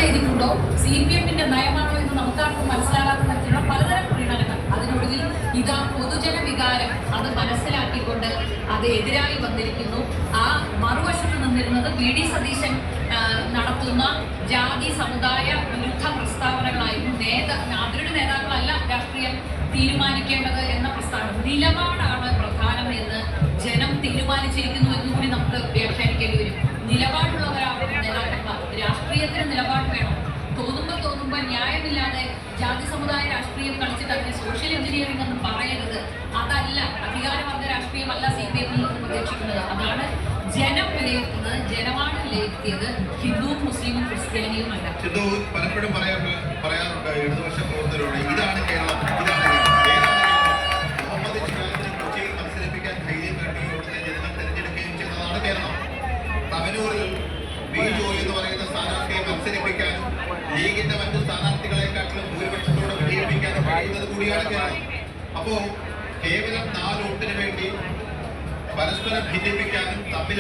ചെയ്തിട്ടുണ്ടോ, CPM-ന്റെ നയമാണോ എന്ന് നമുക്കാർക്കും മനസ്സിലാകാത്ത തരത്തിലുള്ള പലതരം പ്രീണനങ്ങൾ. അതിനൊടുവിൽ ഇതാ പൊതുജന വികാരം അത് മനസ്സിലാക്കിക്കൊണ്ട് അത് എതിരായി വന്നിരിക്കുന്നു. ആ മറുവശത്ത് നിന്നിരുന്നത് VD സതീശൻ നടത്തുന്ന ജാതി സമുദായ വിരുദ്ധ പ്രസ്താവനകളായിരുന്നു. അതിരുടെ നേതാക്കളല്ല രാഷ്ട്രീയം തീരുമാനിക്കേണ്ടത് എന്ന പ്രസ്താവന. നിലപാടാണ് പ്രധാനം എന്ന് ജനം തീരുമാനിച്ചിരിക്കുന്നു എന്നുകൂടി നമുക്ക് വ്യാഖ്യാനിക്കേണ്ടി വരും. നിലപാടുള്ളവരാണ് നേതാക്കന്മാർ. രാഷ്ട്രീയത്തിന് നിലപാട് വേണം. തോന്നുമ്പോൾ ന്യായമില്ലാതെ ജാതി സമുദായ രാഷ്ട്രീയം കളിച്ചിട്ട് അതിനെ സോഷ്യൽ എഞ്ചിനീയറിംഗ് എന്ന് പറയരുത്. അതല്ല, അധികാരവർഗ രാഷ്ട്രീയമല്ല CPM-ൽ നിന്ന് പ്രതീക്ഷിക്കുന്നത്. അതാണ് ജനം വിലയിരുത്തുന്നത്. ജനമാണ് വിലയിരുത്തിയത്. ഹിന്ദുവും മുസ്ലിമും ക്രിസ്ത്യാനിയും അല്ല. പലപ്പോഴും പറയാറുണ്ട് ഇടതുപക്ഷ പ്രവർത്തകരോട്, ഇതാണ് കേരളം, മുഹമ്മദ് ഇസ്ലാമിനെ കൊച്ചിയിൽ മത്സരിപ്പിക്കാൻ ധൈര്യം കാട്ടി ഇവിടുത്തെ ജനങ്ങൾ തെരഞ്ഞെടുക്കുകയും ചെയ്തതാണ് കേരളം. തവനൂരിൽ BJP എന്ന് പറയുന്ന സ്ഥാനാർത്ഥിയെ മത്സരിപ്പിക്കാനും ലീഗിന്റെ മറ്റു സ്ഥാനാർത്ഥികളെക്കാട്ടിലും ഭൂരിപക്ഷത്തോടെ വിജയിപ്പിക്കാനും കഴിയുന്നത് കൂടിയാണ് കേരളം. അപ്പോ കേവലം 4 വോട്ടിന് വേണ്ടി പരസ്പരം ഭിന്നിപ്പിക്കാനും തമ്മിൽ